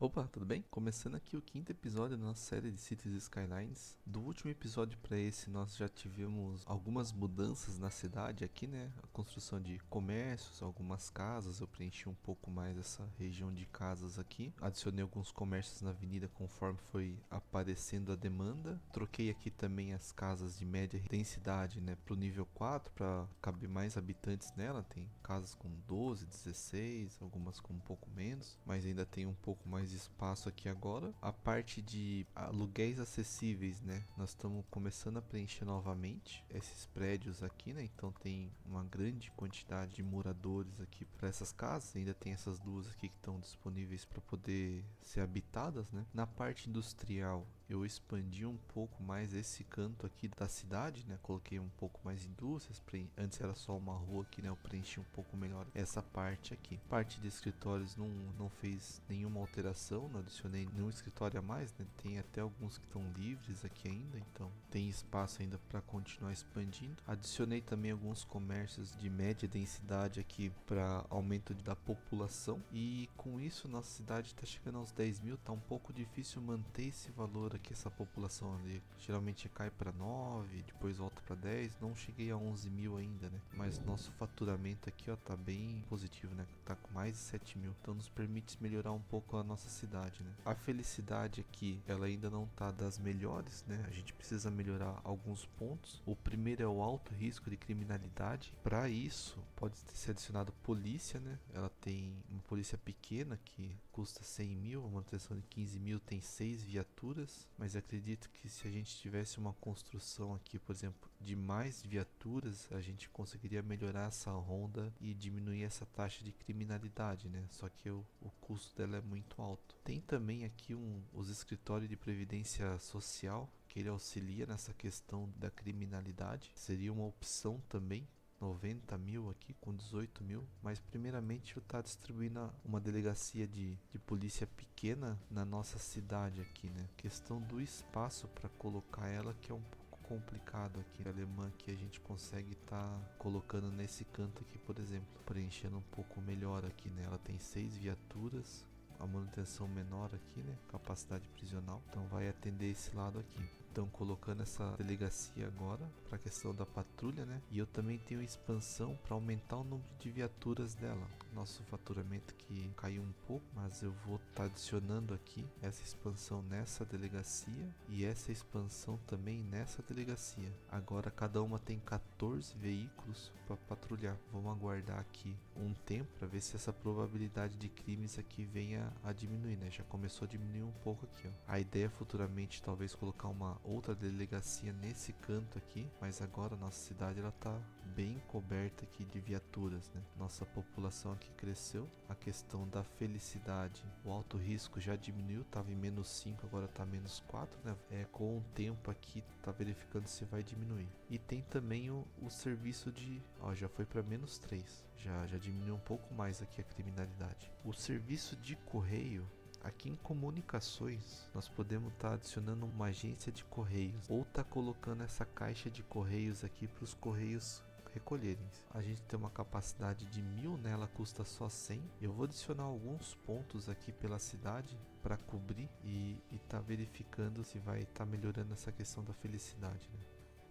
Opa, tudo bem? Começando aqui o quinto episódio da nossa série de Cities Skylines. Do último episódio para esse, nós já tivemos algumas mudanças na cidade aqui, né? A construção de comércios, algumas casas. Eu preenchi um pouco mais essa região de casas aqui. Adicionei alguns comércios na avenida conforme foi aparecendo a demanda. Troquei aqui também as casas de média densidade, né, para o nível 4 para caber mais habitantes nela. Tem casas com 12, 16, algumas com um pouco menos, mas ainda tem um pouco mais de espaço aqui agora. A parte de aluguéis acessíveis, né? Nós estamos começando a preencher novamente esses prédios aqui, né? Então tem uma grande quantidade de moradores aqui para essas casas. Ainda tem essas duas aqui que estão disponíveis para poder ser habitadas, né? Na parte industrial, eu expandi um pouco mais esse canto aqui da cidade, né? Coloquei um pouco mais indústrias. Antes era só uma rua aqui, né? Eu preenchi um pouco melhor essa parte aqui. Parte de escritórios não fez nenhuma alteração, não adicionei nenhum escritório a mais, né? Tem até alguns que estão livres aqui ainda, então tem espaço ainda para continuar expandindo. Adicionei também alguns comércios de média densidade aqui para aumento da população, e com isso nossa cidade está chegando aos 10 mil. Tá um pouco difícil manter esse valor aqui, essa população ali. Geralmente cai para 9, depois volta para 10. Não cheguei a 11 mil ainda, né? Mas nosso faturamento aqui, ó, tá bem positivo, né? Tá com mais de 7 mil. Então nos permite melhorar um pouco a nossa cidade, né? A felicidade aqui, ela ainda não tá das melhores, né? A gente precisa melhorar alguns pontos. O primeiro é o alto risco de criminalidade. Para isso, pode ser adicionado polícia, né? Ela tem uma polícia pequena que custa 100 mil, uma manutenção de 15 mil, tem 6 viaturas. Mas acredito que se a gente tivesse uma construção aqui, por exemplo, de mais viaturas, a gente conseguiria melhorar essa ronda e diminuir essa taxa de criminalidade, né? Só que o custo dela é muito alto. Tem também aqui os escritórios de previdência social, que ele auxilia nessa questão da criminalidade. Seria uma opção também. 90 mil aqui com 18 mil, mas primeiramente eu estar distribuindo uma delegacia de polícia pequena na nossa cidade aqui, né? Questão do espaço para colocar ela que é um pouco complicado aqui. A alemã que a gente consegue estar colocando nesse canto aqui, por exemplo, preenchendo um pouco melhor aqui, né? Ela tem 6 viaturas, a manutenção menor aqui, né? Capacidade prisional, então vai atender esse lado aqui. Então colocando essa delegacia agora para a questão da patrulha, né? E eu também tenho expansão para aumentar o número de viaturas dela. Nosso faturamento que caiu um pouco, mas eu vou estar adicionando aqui essa expansão nessa delegacia e essa expansão também nessa delegacia. Agora cada uma tem 14 veículos para patrulhar. Vamos aguardar aqui um tempo para ver se essa probabilidade de crimes aqui venha a diminuir, né? Já começou a diminuir um pouco aqui, ó. A ideia é futuramente talvez colocar uma outra delegacia nesse canto aqui, mas agora nossa cidade ela tá bem coberta aqui de viaturas, né? Nossa população aqui cresceu. A questão da felicidade, o alto risco já diminuiu, tava em -5, agora tá -4, né? Com o tempo aqui tá verificando se vai diminuir. E tem também o serviço de, ó, já foi para -3, já diminuiu um pouco mais aqui a criminalidade. O serviço de correio, aqui em comunicações, nós podemos estar adicionando uma agência de correios ou tá colocando essa caixa de correios aqui para os correios recolherem. A gente tem uma capacidade de 1000, né? Ela custa só 100. Eu vou adicionar alguns pontos aqui pela cidade para cobrir e tá verificando se vai estar melhorando essa questão da felicidade, né?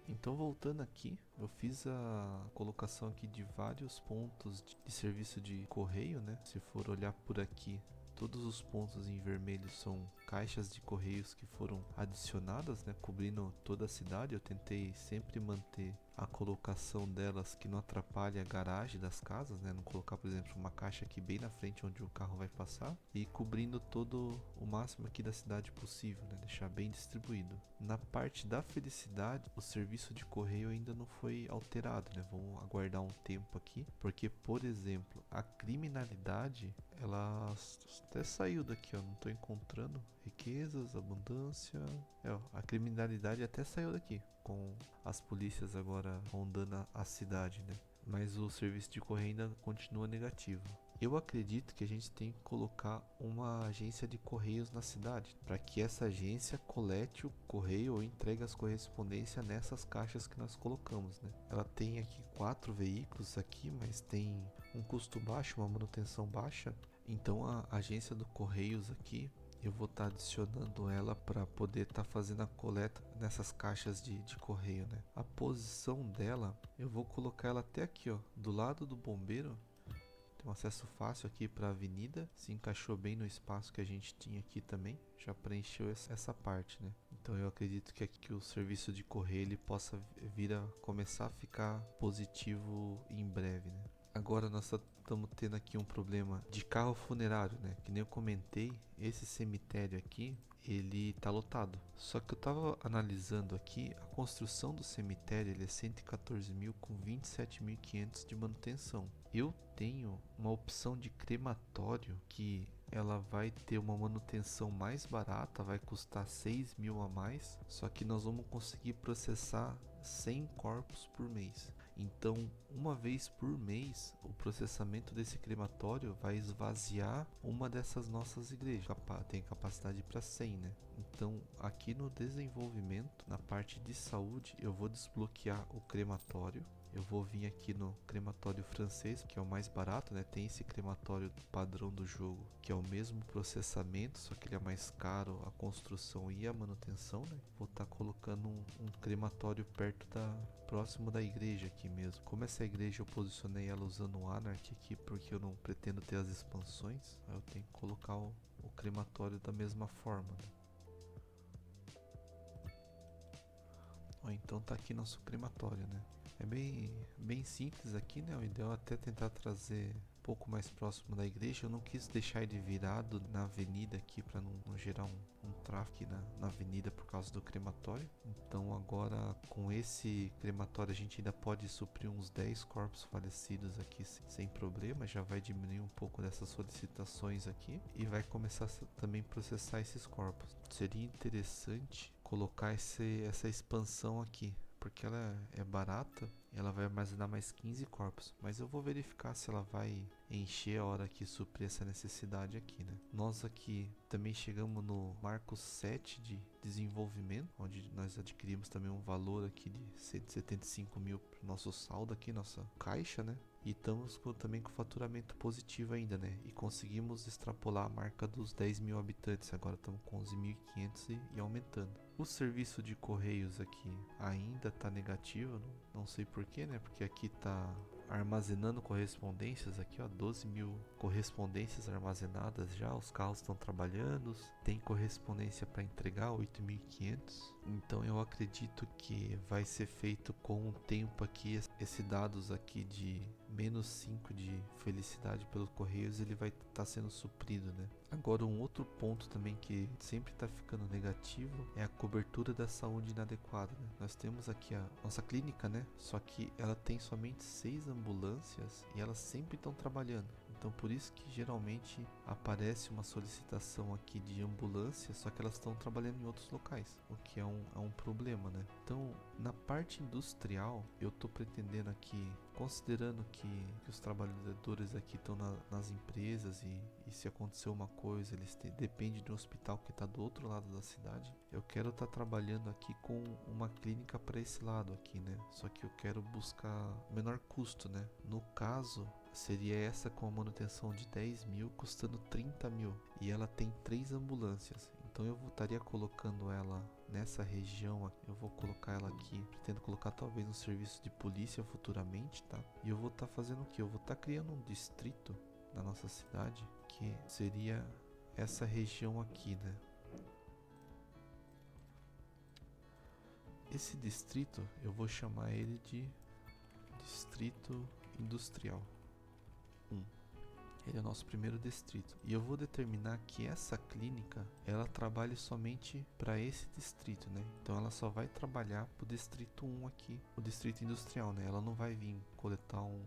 Então voltando aqui, eu fiz a colocação aqui de vários pontos de serviço de correio, né? Se for olhar por aqui, todos os pontos em vermelho são caixas de correios que foram adicionadas, né? Cobrindo toda a cidade. Eu tentei sempre manter a colocação delas que não atrapalhe a garagem das casas, né? Não colocar, por exemplo, uma caixa aqui bem na frente onde o carro vai passar, e cobrindo todo o máximo aqui da cidade possível, né? Deixar bem distribuído. Na parte da felicidade, o serviço de correio ainda não foi alterado, né? Vamos aguardar um tempo aqui, porque, por exemplo, a criminalidade, ela até saiu daqui, ó, não tô encontrando. Riquezas, abundância, ó, a criminalidade até saiu daqui, com as polícias agora rondando a cidade, né? Mas o serviço de correio ainda continua negativo. Eu acredito que a gente tem que colocar uma agência de correios na cidade, para que essa agência colete o correio ou entregue as correspondências nessas caixas que nós colocamos, né? Ela tem aqui 4 veículos aqui, mas tem um custo baixo, uma manutenção baixa. Então a agência do Correios aqui, eu vou estar adicionando ela para poder estar fazendo a coleta nessas caixas de correio, né? A posição dela, eu vou colocar ela até aqui, ó, do lado do bombeiro. Tem um acesso fácil aqui para a avenida, se encaixou bem no espaço que a gente tinha aqui também, já preencheu essa parte, né? Então eu acredito que aqui o serviço de correio ele possa vir a começar a ficar positivo em breve, né? Agora nós estamos tendo aqui um problema de carro funerário, né? Que nem eu comentei, esse cemitério aqui, ele tá lotado. Só que eu tava analisando aqui, a construção do cemitério, ele é 114 mil com 27.500 de manutenção. Eu tenho uma opção de crematório que ela vai ter uma manutenção mais barata, vai custar 6 mil a mais, só que nós vamos conseguir processar 100 corpos por mês. Então, uma vez por mês, o processamento desse crematório vai esvaziar uma dessas nossas igrejas. Tem capacidade para 100, né? Então, aqui no desenvolvimento, na parte de saúde, eu vou desbloquear o crematório. Eu vou vir aqui no crematório francês, que é o mais barato, né? Tem esse crematório padrão do jogo, que é o mesmo processamento, só que ele é mais caro, a construção e a manutenção, né? Vou estar colocando um crematório próximo da igreja aqui mesmo. Como essa igreja eu posicionei ela usando o Anarchy aqui, porque eu não pretendo ter as expansões, eu tenho que colocar o crematório da mesma forma, né? Ó, então tá aqui nosso crematório, né? É bem simples aqui, né? O ideal é até tentar trazer um pouco mais próximo da igreja. Eu não quis deixar ele virado na avenida aqui para não gerar um tráfego na avenida por causa do crematório. Então agora com esse crematório a gente ainda pode suprir uns 10 corpos falecidos aqui sem problema. Já vai diminuir um pouco dessas solicitações aqui e vai começar também processar esses corpos. Seria interessante colocar essa expansão aqui, porque ela é barata e ela vai armazenar mais 15 corpos, mas eu vou verificar se ela vai encher a hora que suprir essa necessidade aqui, né? Nós aqui também chegamos no marco 7 de desenvolvimento, onde nós adquirimos também um valor aqui de 175 mil para o nosso saldo aqui, nossa caixa, né? E estamos também com faturamento positivo ainda, né? E conseguimos extrapolar a marca dos 10 mil habitantes. Agora estamos com 11.500 e aumentando. O serviço de correios aqui ainda está negativo, não sei porquê, né? Porque aqui está armazenando correspondências aqui, ó, 12 mil correspondências armazenadas já, os carros estão trabalhando, tem correspondência para entregar, 8.500. Então eu acredito que vai ser feito com o tempo aqui, esse dados aqui de -5 de felicidade pelos correios, ele vai estar sendo suprido, né? Agora um outro ponto também que sempre está ficando negativo é a cobertura da saúde inadequada, né? Nós temos aqui a nossa clínica, né? Só que ela tem somente 6 ambulâncias e elas sempre estão trabalhando. Então por isso que geralmente aparece uma solicitação aqui de ambulância, só que elas estão trabalhando em outros locais, o que é um problema, né? Então na parte industrial eu estou pretendendo aqui, considerando que os trabalhadores aqui estão nas empresas e se acontecer uma coisa, eles dependem de um hospital que está do outro lado da cidade, eu quero estar trabalhando aqui com uma clínica para esse lado aqui, né? Só que eu quero buscar menor custo, né? No caso, seria essa com a manutenção de 10 mil, custando 30 mil. E ela tem 3 ambulâncias. Então eu estaria colocando ela nessa região, eu vou colocar ela aqui, pretendo colocar talvez um serviço de polícia futuramente, tá? E eu vou estar fazendo o que? Eu vou estar criando um distrito na nossa cidade, que seria essa região aqui, né? Esse distrito, eu vou chamar ele de Distrito Industrial 1. Ele é o nosso primeiro distrito. E eu vou determinar que essa clínica, ela trabalhe somente para esse distrito, né? Então ela só vai trabalhar para o distrito 1 aqui, o distrito industrial, né? Ela não vai vir coletar um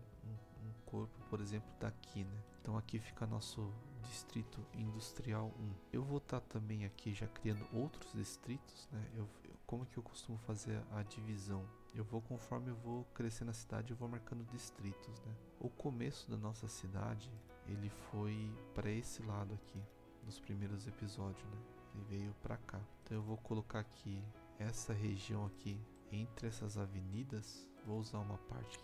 corpo, por exemplo, daqui, né? Então aqui fica nosso distrito industrial 1. Eu vou estar também aqui já criando outros distritos, né? Como que eu costumo fazer a divisão? Conforme eu vou crescer na cidade, eu vou marcando distritos, né? O começo da nossa cidade, ele foi para esse lado aqui, nos primeiros episódios, né? Ele veio para cá. Então eu vou colocar aqui essa região aqui entre essas avenidas. Vou usar uma parte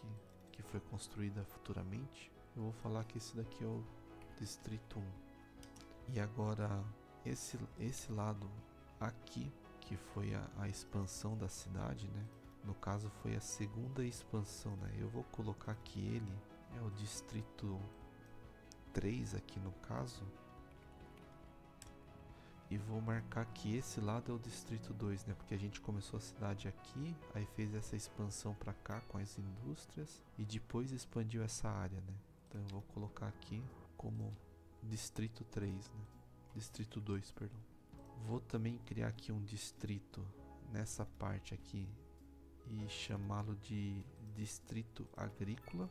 que foi construída futuramente. Eu vou falar que esse daqui é Distrito 1. E agora esse lado aqui, que foi a expansão da cidade, né? No caso foi a segunda expansão, né? Eu vou colocar que ele é o distrito 3 aqui no caso. E vou marcar que esse lado é o distrito 2, né? Porque a gente começou a cidade aqui, aí fez essa expansão para cá com as indústrias e depois expandiu essa área, né? Então eu vou colocar aqui como distrito 3, né? Distrito 2, perdão. Vou também criar aqui um distrito nessa parte aqui e chamá-lo de distrito agrícola.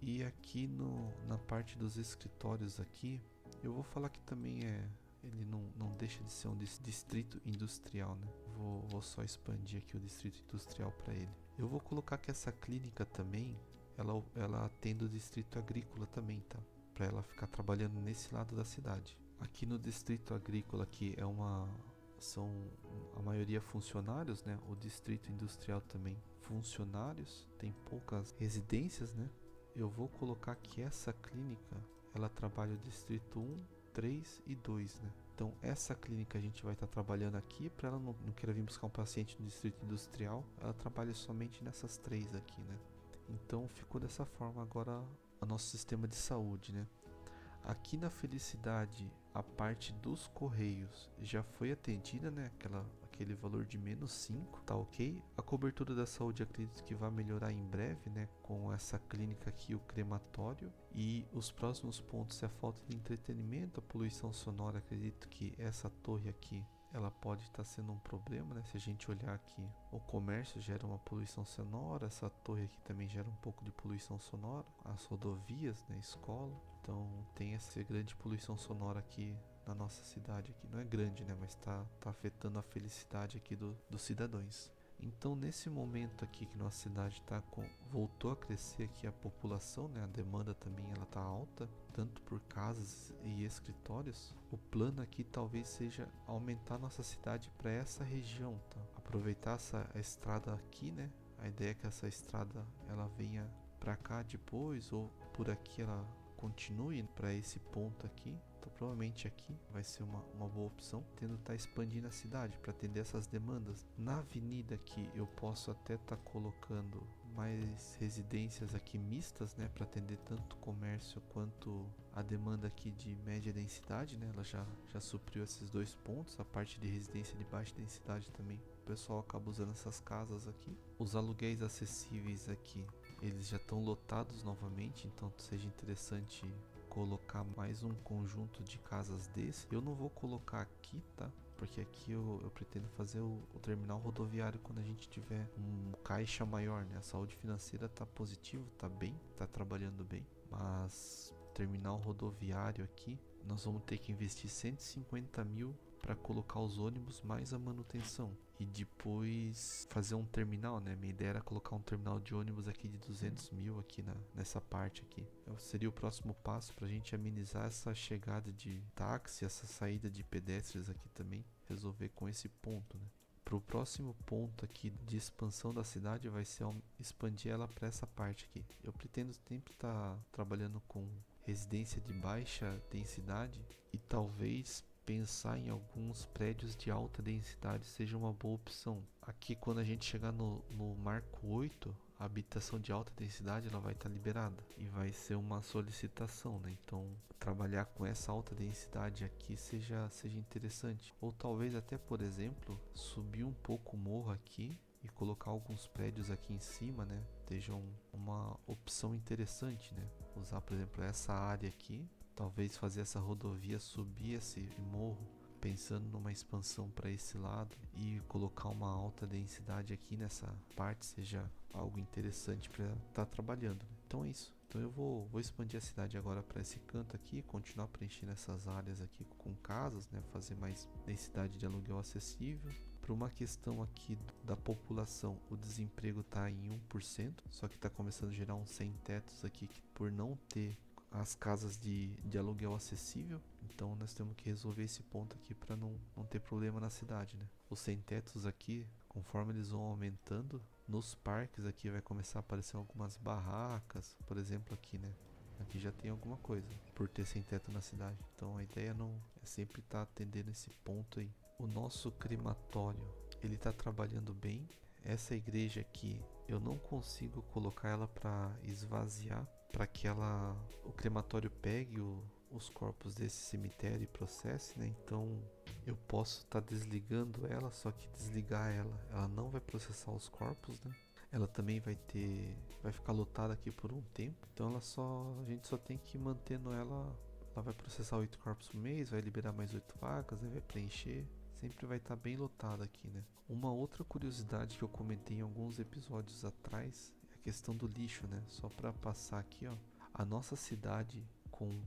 E aqui na parte dos escritórios aqui, eu vou falar que também ele não deixa de ser um distrito industrial, né? Vou só expandir aqui o distrito industrial para ele. Eu vou colocar que essa clínica também, ela atende o distrito agrícola também, tá? Para ela ficar trabalhando nesse lado da cidade. Aqui no distrito agrícola aqui são a maioria funcionários, né? O distrito industrial também funcionários, tem poucas residências, né? Eu vou colocar que essa clínica, ela trabalha o distrito 1, 3 e 2, né? Então essa clínica a gente vai estar trabalhando aqui, para ela não queira vir buscar um paciente no distrito industrial, ela trabalha somente nessas 3 aqui, né? Então ficou dessa forma agora o nosso sistema de saúde, né? Aqui na Felicidade, a parte dos correios já foi atendida, né? Aquele valor de -5, tá ok? A cobertura da saúde acredito que vai melhorar em breve, né? Com essa clínica aqui, o crematório. E os próximos pontos é a falta de entretenimento, a poluição sonora. Acredito que essa torre aqui, ela pode estar sendo um problema, né? Se a gente olhar aqui, o comércio gera uma poluição sonora, essa torre aqui também gera um pouco de poluição sonora, as rodovias, né? Escola. Então tem essa grande poluição sonora aqui na nossa cidade aqui. Não é grande, né? Mas tá afetando a felicidade aqui dos cidadãos. Então nesse momento aqui que nossa cidade voltou a crescer aqui a população, né? A demanda também ela tá alta, tanto por casas e escritórios. O plano aqui talvez seja aumentar nossa cidade para essa região, tá? Aproveitar essa estrada aqui, né? A ideia é que essa estrada ela venha para cá depois, ou por aqui ela continue para esse ponto aqui. Então provavelmente aqui vai ser uma boa opção, tendo estar expandindo a cidade para atender essas demandas. Na avenida aqui eu posso até estar colocando mais residências aqui mistas, né, para atender tanto comércio quanto a demanda aqui de média densidade, né? Ela já supriu esses dois pontos. A parte de residência de baixa densidade também, o pessoal acaba usando essas casas aqui. Os aluguéis acessíveis aqui, eles já estão lotados novamente, então seja interessante colocar mais um conjunto de casas desse. Eu não vou colocar aqui, tá? Porque aqui eu pretendo fazer o terminal rodoviário quando a gente tiver um caixa maior, né? A saúde financeira tá positivo, tá bem, tá trabalhando bem, mas terminal rodoviário aqui, nós vamos ter que investir 150 mil para colocar os ônibus mais a manutenção e depois fazer um terminal, né? Minha ideia era colocar um terminal de ônibus aqui de 200 mil aqui nessa parte aqui. Seria o próximo passo para a gente amenizar essa chegada de táxi, essa saída de pedestres aqui também, resolver com esse ponto, né? Para o próximo ponto aqui de expansão da cidade vai ser expandir ela para essa parte aqui. Eu pretendo sempre estar trabalhando com residência de baixa densidade e talvez pensar em alguns prédios de alta densidade seja uma boa opção. Aqui quando a gente chegar no marco 8, a habitação de alta densidade ela vai estar liberada e vai ser uma solicitação, né? Então trabalhar com essa alta densidade aqui seja interessante. Ou talvez até, por exemplo, subir um pouco o morro aqui e colocar alguns prédios aqui em cima, né? Seja uma opção interessante, né? Usar, por exemplo, essa área aqui, talvez fazer essa rodovia subir esse morro, pensando numa expansão para esse lado e colocar uma alta densidade aqui nessa parte seja algo interessante para estar trabalhando, né? Então é isso. Então eu vou expandir a cidade agora para esse canto aqui, continuar preenchendo essas áreas aqui com casas, né? Fazer mais densidade de aluguel acessível. Por uma questão aqui da população, o desemprego está em 1%, só que está começando a gerar uns sem tetos aqui que, por não ter as casas de aluguel acessível, então nós temos que resolver esse ponto aqui para não ter problema na cidade, né? Os sem tetos aqui, conforme eles vão aumentando, Nos parques aqui vai começar a aparecer algumas barracas, por exemplo aqui, né? Aqui já tem alguma coisa, por ter sem teto na cidade. Então a ideia não é sempre estar atendendo esse ponto aí. O nosso crematório, ele tá trabalhando bem. Essa igreja aqui, eu não consigo colocar ela para esvaziar, para que o crematório pegue os corpos desse cemitério e processe, né? Então eu posso estar desligando ela, só que desligar ela não vai processar os corpos, né? Ela também vai ficar lotada aqui por um tempo. Então a gente só tem que ir mantendo ela. Ela vai processar 8 corpos por mês, vai liberar mais 8 vagas, né? Vai preencher. Sempre vai estar bem lotada aqui, né? Uma outra curiosidade que eu comentei em alguns episódios atrás é a questão do lixo, né? Só para passar aqui, ó. A nossa cidade com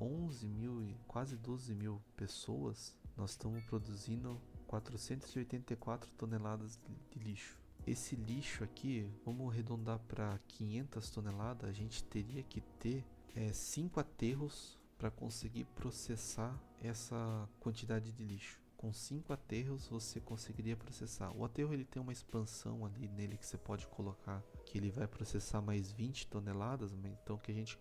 11 mil e quase 12 mil pessoas, nós estamos produzindo 484 toneladas de lixo. Esse lixo aqui, vamos arredondar para 500 toneladas, a gente teria que ter 5 aterros para conseguir processar essa quantidade de lixo. Com 5 aterros você conseguiria processar. O aterro ele tem uma expansão ali nele que você pode colocar, que ele vai processar mais 20 toneladas, então que a gente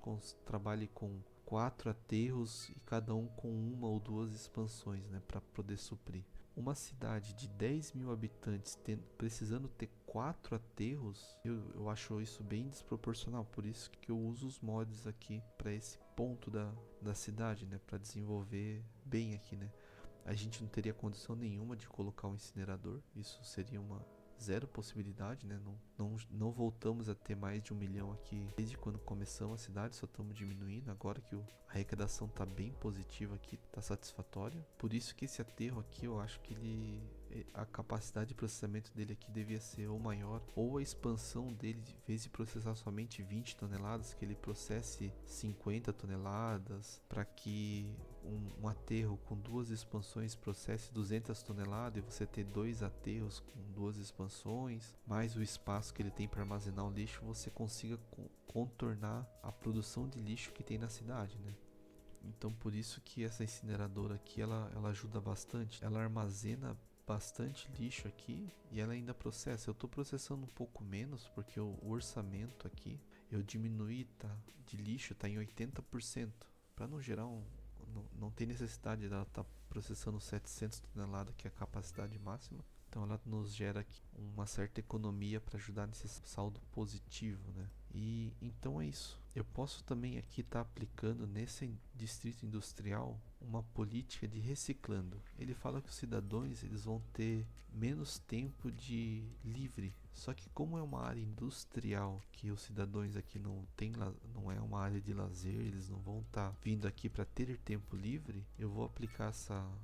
trabalhe com 4 aterros e cada um com uma ou duas expansões, né, para poder suprir. Uma cidade de 10 mil habitantes precisando ter 4 aterros, eu acho isso bem desproporcional. Por isso que eu uso os mods aqui para esse ponto da cidade, né, para desenvolver bem aqui, né. A gente não teria condição nenhuma de colocar um incinerador, isso seria uma zero possibilidade, né? Não voltamos a ter mais de 1 milhão aqui desde quando começamos a cidade, só estamos diminuindo. Agora que a arrecadação está bem positiva aqui, está satisfatória. Por isso que esse aterro aqui, eu acho que a capacidade de processamento dele aqui devia ser ou maior, ou a expansão dele, em vez de processar somente 20 toneladas, que ele processe 50 toneladas, para que um aterro com duas expansões processe 200 toneladas e você ter 2 aterros com 2 expansões, mais o espaço que ele tem para armazenar o lixo, você consiga contornar a produção de lixo que tem na cidade, né? Então por isso que essa incineradora aqui, ela ajuda bastante, ela armazena bastante lixo aqui e ela ainda processa. Eu estou processando um pouco menos porque o orçamento aqui eu diminuí, tá? De lixo tá em 80%, para não gerar não tem necessidade dela estar processando 700 toneladas, que é a capacidade máxima. Então ela nos gera aqui uma certa economia para ajudar nesse saldo positivo, né? E então é isso. Eu posso também aqui estar aplicando nesse distrito industrial uma política de reciclando. Ele fala que os cidadãos eles vão ter menos tempo de livre. Só que como é uma área industrial, que os cidadãos aqui não é uma área de lazer, eles não vão estar vindo aqui para ter tempo livre, eu vou aplicar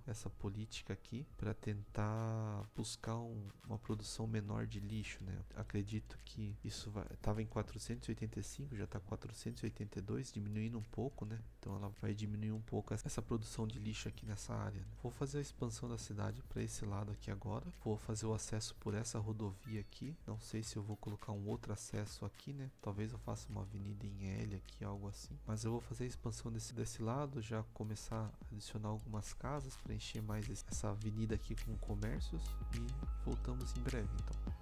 essa política aqui para tentar buscar uma produção menor de lixo, né? Acredito que isso estava em 485, já está 482, diminuindo um pouco, né? Então ela vai diminuir um pouco essa produção de lixo aqui nessa área, né? Vou fazer a expansão da cidade para esse lado aqui agora. Vou fazer o acesso por essa rodovia aqui. Não sei se eu vou colocar um outro acesso aqui, né? Talvez eu faça uma avenida em L aqui, algo assim. Mas eu vou fazer a expansão desse lado, já começar a adicionar algumas casas, preencher mais essa avenida aqui com comércios e voltamos em breve, então.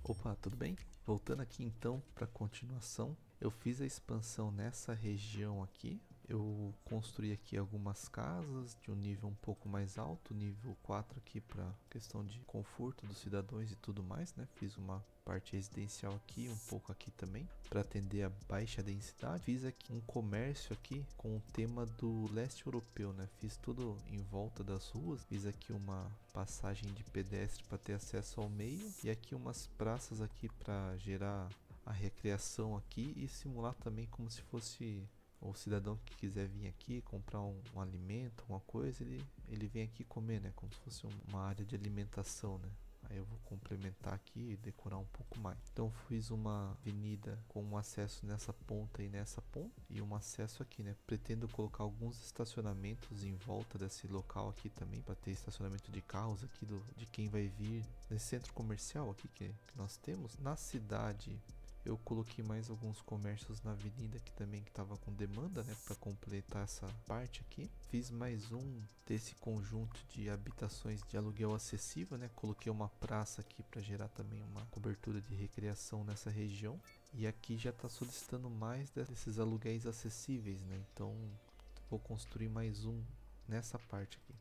Opa, tudo bem? Voltando aqui então para continuação, eu fiz a expansão nessa região aqui. Eu construí aqui algumas casas de um nível um pouco mais alto, nível 4 aqui para questão de conforto dos cidadãos e tudo mais, né? Fiz uma parte residencial aqui, um pouco aqui também, para atender a baixa densidade. Fiz aqui um comércio aqui com o tema do leste europeu, né? Fiz tudo em volta das ruas. Fiz aqui uma passagem de pedestre para ter acesso ao meio e aqui umas praças aqui para gerar a recreação aqui e simular também como se fosse o cidadão que quiser vir aqui comprar um alimento, alguma coisa, ele vem aqui comer, né? Como se fosse uma área de alimentação, né? Aí eu vou complementar aqui e decorar um pouco mais. Então fiz uma avenida com um acesso nessa ponta e nessa ponta e um acesso aqui, né? Pretendo colocar alguns estacionamentos em volta desse local aqui também para ter estacionamento de carros aqui de quem vai vir nesse centro comercial aqui que nós temos na cidade. Eu coloquei mais alguns comércios na avenida aqui também que estava com demanda, né, para completar essa parte aqui. Fiz mais um desse conjunto de habitações de aluguel acessível, né? Coloquei uma praça aqui para gerar também uma cobertura de recreação nessa região. E aqui já está solicitando mais desses aluguéis acessíveis, né? Então vou construir mais um nessa parte aqui.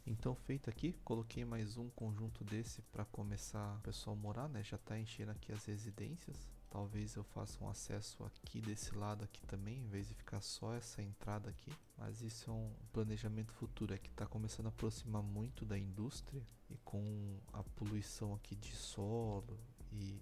Então feito aqui, coloquei mais um conjunto desse para começar o pessoal morar, né? Já tá enchendo aqui as residências. Talvez eu faça um acesso aqui desse lado aqui também, em vez de ficar só essa entrada aqui. Mas isso é um planejamento futuro, é que está começando a aproximar muito da indústria e com a poluição aqui de solo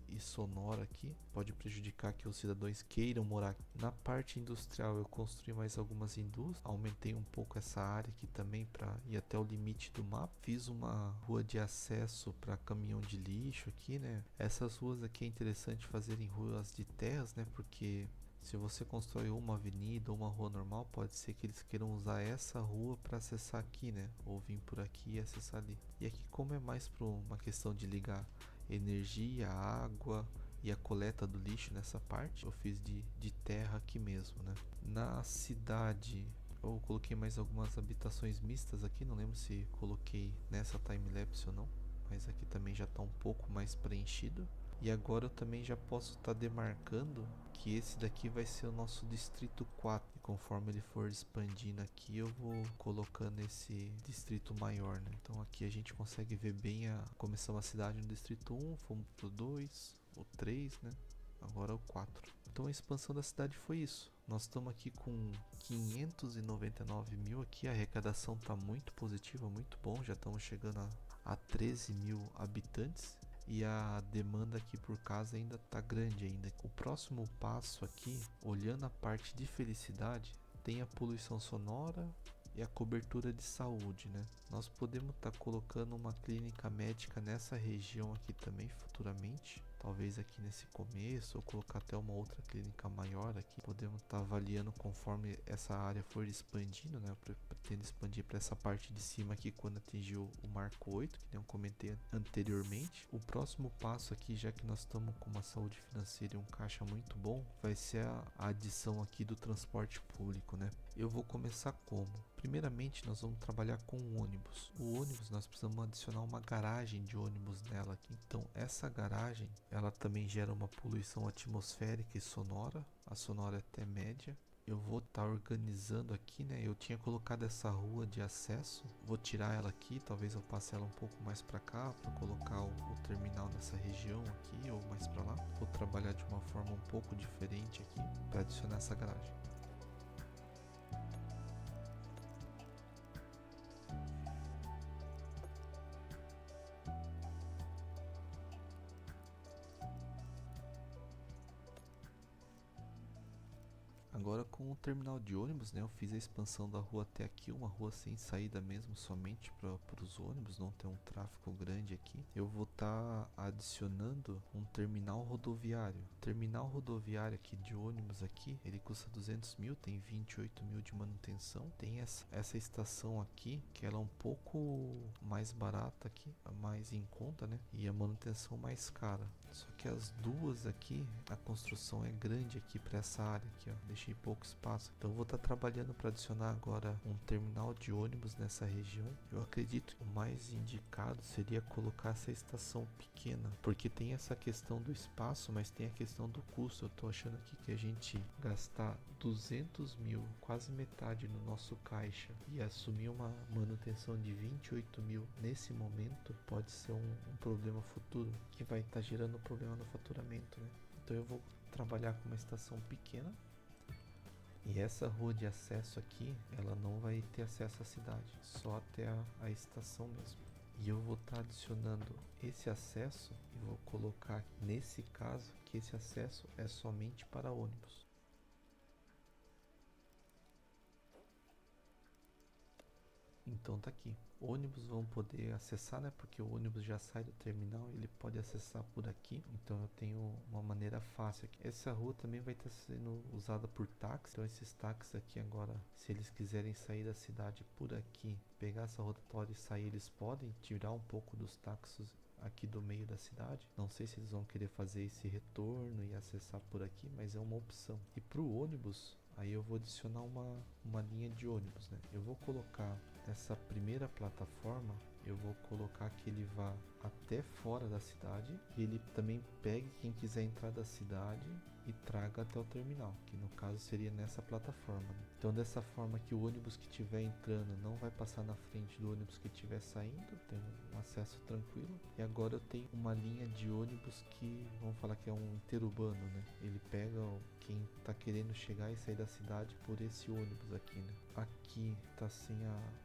e sonora aqui, pode prejudicar que os cidadãos queiram morar. Na parte industrial eu construí mais algumas indústrias, aumentei um pouco essa área aqui também para ir até o limite do mapa. Fiz uma rua de acesso para caminhão de lixo aqui, né? Essas ruas aqui é interessante fazer em ruas de terras, né? Porque se você constrói uma avenida ou uma rua normal, pode ser que eles queiram usar essa rua para acessar aqui, né? Ou vir por aqui e acessar ali. E aqui, como é mais para uma questão de ligar energia, água e a coleta do lixo nessa parte, eu fiz de terra aqui mesmo, né? Na cidade, eu coloquei mais algumas habitações mistas aqui, não lembro se coloquei nessa timelapse ou não, mas aqui também já está um pouco mais preenchido. E agora eu também já posso estar demarcando que esse daqui vai ser o nosso distrito 4. E conforme ele for expandindo aqui, eu vou colocando esse distrito maior, né? Então aqui a gente consegue ver bem começamos a cidade no distrito 1, fomos pro 2, o 3, né? Agora o 4. Então a expansão da cidade foi isso. Nós estamos aqui com 599 mil aqui, a arrecadação está muito positiva, muito bom. Já estamos chegando a 13 mil habitantes. E a demanda aqui por casa ainda tá grande ainda. O próximo passo aqui, olhando a parte de felicidade, tem a poluição sonora e a cobertura de saúde, né? Nós podemos estar colocando uma clínica médica nessa região aqui também futuramente. Talvez aqui nesse começo, ou colocar até uma outra clínica maior aqui. Podemos estar avaliando conforme essa área for expandindo, né? Eu pretendo expandir para essa parte de cima aqui quando atingir o marco 8, que eu comentei anteriormente. O próximo passo aqui, já que nós estamos com uma saúde financeira e um caixa muito bom, vai ser a adição aqui do transporte público, né? Eu vou começar como? Primeiramente, nós vamos trabalhar com o ônibus. O ônibus, nós precisamos adicionar uma garagem de ônibus nela aqui. Então, essa garagem, ela também gera uma poluição atmosférica e sonora. A sonora é até média. Eu vou estar organizando aqui, né? Eu tinha colocado essa rua de acesso. Vou tirar ela aqui, talvez eu passe ela um pouco mais para cá, para colocar o terminal nessa região aqui ou mais para lá. Vou trabalhar de uma forma um pouco diferente aqui para adicionar essa garagem. Agora com o terminal de ônibus, né, eu fiz a expansão da rua até aqui, uma rua sem saída mesmo, somente para os ônibus, não tem um tráfego grande aqui. Eu vou estar adicionando um terminal rodoviário. Terminal rodoviário aqui de ônibus aqui, ele custa 200 mil, tem 28 mil de manutenção. Tem essa estação aqui, que ela é um pouco mais barata aqui, mais em conta, né, e a manutenção mais cara. Só que as duas aqui, a construção é grande aqui para essa área aqui, ó. Deixei pouco espaço. Então eu vou estar trabalhando para adicionar agora um terminal de ônibus nessa região. Eu acredito que o mais indicado seria colocar essa estação pequena, porque tem essa questão do espaço, mas tem a questão do custo. Eu tô achando aqui que a gente gastar 200 mil, quase metade no nosso caixa, e assumir uma manutenção de 28 mil nesse momento pode ser um problema futuro que vai estar gerando problema no faturamento, né? Então eu vou trabalhar com uma estação pequena, e essa rua de acesso aqui, ela não vai ter acesso à cidade, só até a estação mesmo. E eu vou estar adicionando esse acesso e vou colocar nesse caso que esse acesso é somente para ônibus. Então tá aqui, ônibus vão poder acessar, né? Porque o ônibus já sai do terminal, ele pode acessar por aqui. Então eu tenho uma maneira fácil aqui. Essa rua também vai estar sendo usada por táxi. Então esses táxis aqui agora, se eles quiserem sair da cidade por aqui, pegar essa rotatória e sair, eles podem tirar um pouco dos táxis aqui do meio da cidade. Não sei se eles vão querer fazer esse retorno e acessar por aqui, mas é uma opção. E para o ônibus, aí eu vou adicionar uma linha de ônibus, né? Eu vou colocar nessa primeira plataforma, eu vou colocar que ele vá até fora da cidade e ele também pegue quem quiser entrar da cidade e traga até o terminal, que no caso seria nessa plataforma, né? Então dessa forma que o ônibus que estiver entrando não vai passar na frente do ônibus que estiver saindo, tem um acesso tranquilo. E agora eu tenho uma linha de ônibus que, vamos falar que é um interurbano, né? Ele pega quem está querendo chegar e sair da cidade por esse ônibus aqui, né? Aqui tá sem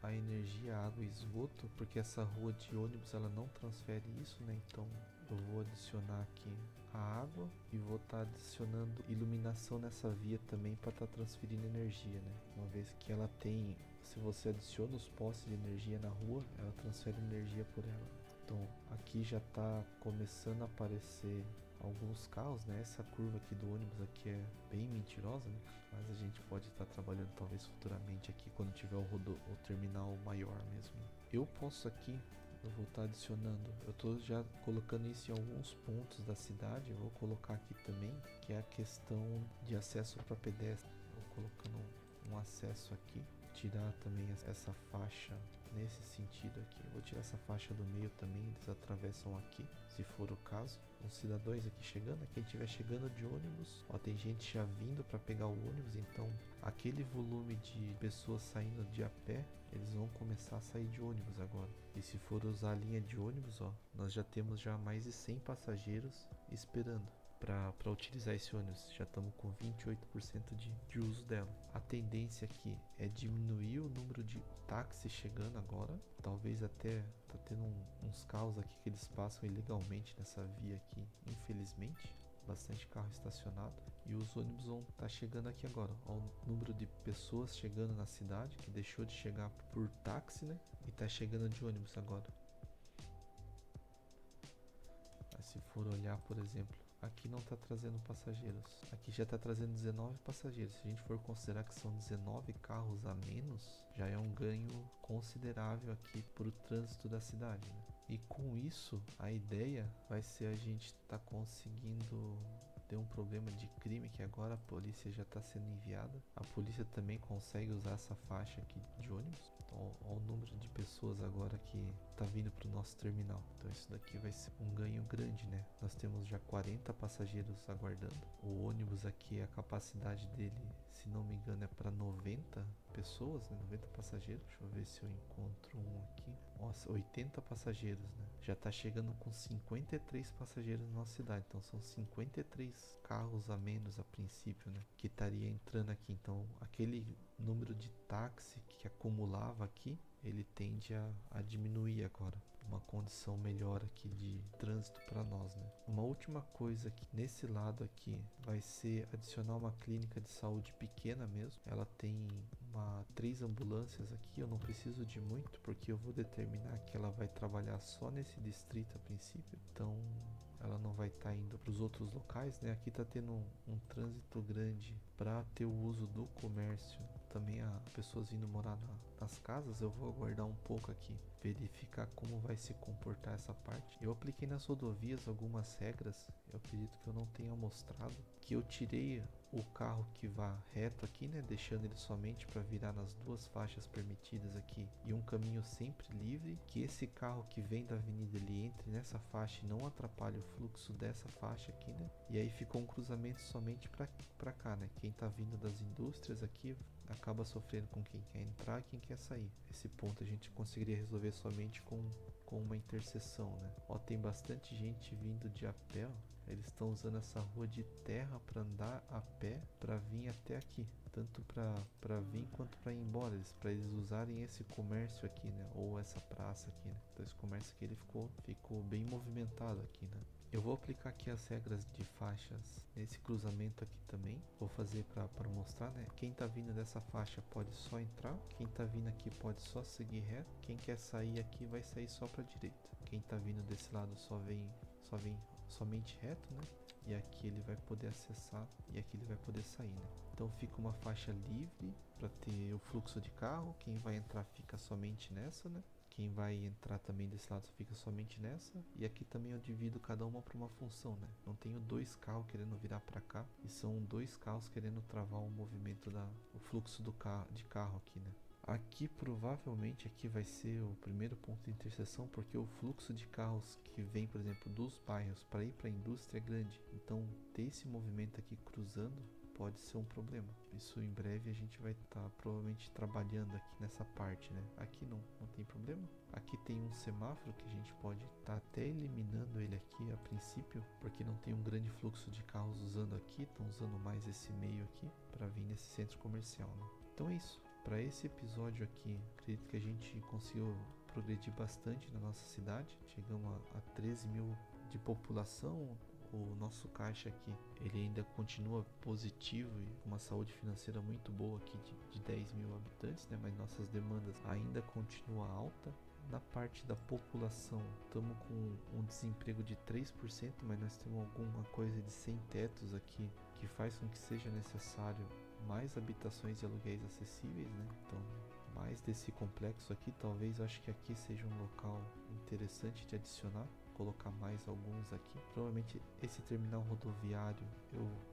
a energia, água e esgoto, porque essa rua de ônibus ela não transfere isso, né? Então eu vou adicionar aqui a água e vou estar adicionando iluminação nessa via também para estar transferindo energia, né? Uma vez que ela tem, se você adiciona os postes de energia na rua, ela transfere energia por ela. Então aqui já está começando a aparecer alguns carros, né? Essa curva aqui do ônibus aqui é bem mentirosa, né? Mas a gente pode estar trabalhando talvez futuramente aqui quando tiver o terminal maior mesmo. Eu posso aqui, eu vou estar adicionando, eu estou já colocando isso em alguns pontos da cidade. Eu vou colocar aqui também, que é a questão de acesso para pedestre. Vou colocando um acesso aqui, tirar também essa faixa nesse sentido aqui. Eu vou tirar essa faixa do meio também, eles atravessam aqui, se for o caso. Os cidadãos aqui chegando, quem estiver chegando de ônibus, ó, tem gente já vindo para pegar o ônibus, então aquele volume de pessoas saindo de a pé, eles vão começar a sair de ônibus agora. E se for usar a linha de ônibus, ó, nós já temos já mais de 100 passageiros esperando para utilizar esse ônibus. Já estamos com 28% de uso dela. A tendência aqui é diminuir o número de táxis chegando agora. Talvez até tá tendo uns carros aqui que eles passam ilegalmente nessa via aqui, infelizmente. Bastante carro estacionado. E os ônibus vão estar chegando aqui agora. Olha o número de pessoas chegando na cidade, que deixou de chegar por táxi, né? E tá chegando de ônibus agora. Mas se for olhar, por exemplo, aqui não está trazendo passageiros. Aqui já está trazendo 19 passageiros. Se a gente for considerar que são 19 carros a menos, já é um ganho considerável aqui para o trânsito da cidade, né? E com isso, a ideia vai ser a gente estar conseguindo ter um problema de crime, que agora a polícia já está sendo enviada. A polícia também consegue usar essa faixa aqui de ônibus. Então, olha o número de pessoas agora que está vindo para o nosso terminal. Então isso daqui vai ser um ganho grande, né? Nós temos já 40 passageiros aguardando. O ônibus aqui, a capacidade dele, se não me engano, é para 90 pessoas, né? 90 passageiros. Deixa eu ver se eu encontro um aqui. Nossa, 80 passageiros, né? Já está chegando com 53 passageiros na nossa cidade. Então são 53 carros a menos a princípio, né? Que estaria entrando aqui. Então aquele número de táxi que acumulava aqui, ele tende a diminuir agora. Uma condição melhor aqui de trânsito para nós, né? Uma última coisa aqui, nesse lado aqui, vai ser adicionar uma clínica de saúde pequena mesmo. Ela tem 3 ambulâncias aqui, eu não preciso de muito, porque eu vou determinar que ela vai trabalhar só nesse distrito a princípio. Então ela não vai estar indo para os outros locais, né? Aqui está tendo um trânsito grande para ter o uso do comércio. Também há pessoas vindo morar nas casas. Eu vou aguardar um pouco aqui, verificar como vai se comportar essa parte. Eu apliquei nas rodovias algumas regras, eu acredito que eu não tenha mostrado, que eu tirei o carro que vá reto aqui, né, deixando ele somente para virar nas duas faixas permitidas aqui e um caminho sempre livre, que esse carro que vem da avenida ele entre nessa faixa e não atrapalhe o fluxo dessa faixa aqui, né? E aí ficou um cruzamento somente para cá, né? Quem tá vindo das indústrias aqui acaba sofrendo com quem quer entrar e quem quer sair. Esse ponto a gente conseguiria resolver somente com uma interseção, né? Ó, tem bastante gente vindo de a pé, ó. Eles estão usando essa rua de terra para andar a pé para vir até aqui, tanto para vir quanto para ir embora, para eles usarem esse comércio aqui, né? Ou essa praça aqui, né? Então esse comércio aqui ele ficou bem movimentado aqui, né? Eu vou aplicar aqui as regras de faixas nesse cruzamento aqui também. Vou fazer para mostrar, né? Quem tá vindo dessa faixa pode só entrar, quem tá vindo aqui pode só seguir reto, quem quer sair aqui vai sair só para direita. Quem tá vindo desse lado só vem somente reto, né? E aqui ele vai poder acessar e aqui ele vai poder sair, né? Então fica uma faixa livre para ter o fluxo de carro. Quem vai entrar fica somente nessa, né? Quem vai entrar também desse lado fica somente nessa. E aqui também eu divido cada uma para uma função, né? Não tenho dois carros querendo virar para cá e são dois carros querendo travar o movimento o fluxo de carro aqui, né? Aqui provavelmente aqui vai ser o primeiro ponto de interseção, porque o fluxo de carros que vem, por exemplo, dos bairros para ir para a indústria é grande. Então ter esse movimento aqui cruzando pode ser um problema. Isso em breve a gente vai estar provavelmente trabalhando aqui nessa parte, né? Aqui não tem problema. Aqui tem um semáforo que a gente pode estar até eliminando ele aqui a princípio, porque não tem um grande fluxo de carros usando aqui, estão usando mais esse meio aqui para vir nesse centro comercial, né? Então é isso. Para esse episódio aqui, acredito que a gente conseguiu progredir bastante na nossa cidade. Chegamos a 13 mil de população. O nosso caixa aqui, ele ainda continua positivo e com uma saúde financeira muito boa aqui de 10 mil habitantes, né? Mas nossas demandas ainda continua alta. Na parte da população, estamos com um desemprego de 3%, mas nós temos alguma coisa de sem tetos aqui, que faz com que seja necessário mais habitações e aluguéis acessíveis, né? Então, mais desse complexo aqui, talvez eu acho que aqui seja um local interessante de adicionar, colocar mais alguns aqui. Provavelmente esse terminal rodoviário,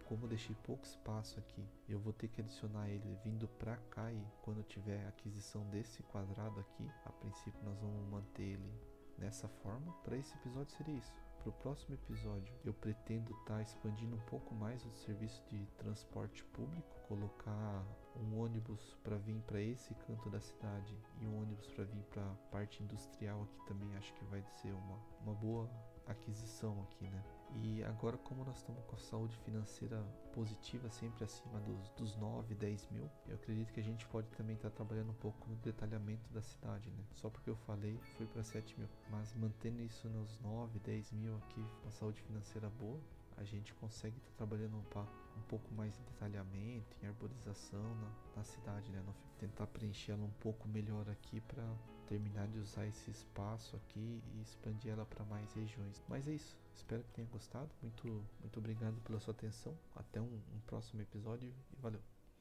como deixei pouco espaço aqui, eu vou ter que adicionar ele vindo pra cá, e quando tiver a aquisição desse quadrado aqui, a princípio nós vamos manter ele nessa forma. Para esse episódio seria isso. Para o próximo episódio eu pretendo estar expandindo um pouco mais o serviço de transporte público, colocar um ônibus para vir para esse canto da cidade e um ônibus para vir para a parte industrial aqui também. Acho que vai ser uma boa aquisição aqui, né? E agora, como nós estamos com a saúde financeira positiva, sempre acima dos 9, 10 mil, eu acredito que a gente pode também estar trabalhando um pouco no detalhamento da cidade, né? Só porque eu falei, fui para 7 mil. Mas mantendo isso nos 9, 10 mil aqui, com a saúde financeira boa, a gente consegue estar trabalhando um pouco mais em detalhamento, em arborização na cidade, né? Tentar preencher ela um pouco melhor aqui para terminar de usar esse espaço aqui e expandir ela para mais regiões. Mas é isso, espero que tenha gostado. Muito obrigado pela sua atenção. Até um próximo episódio e valeu!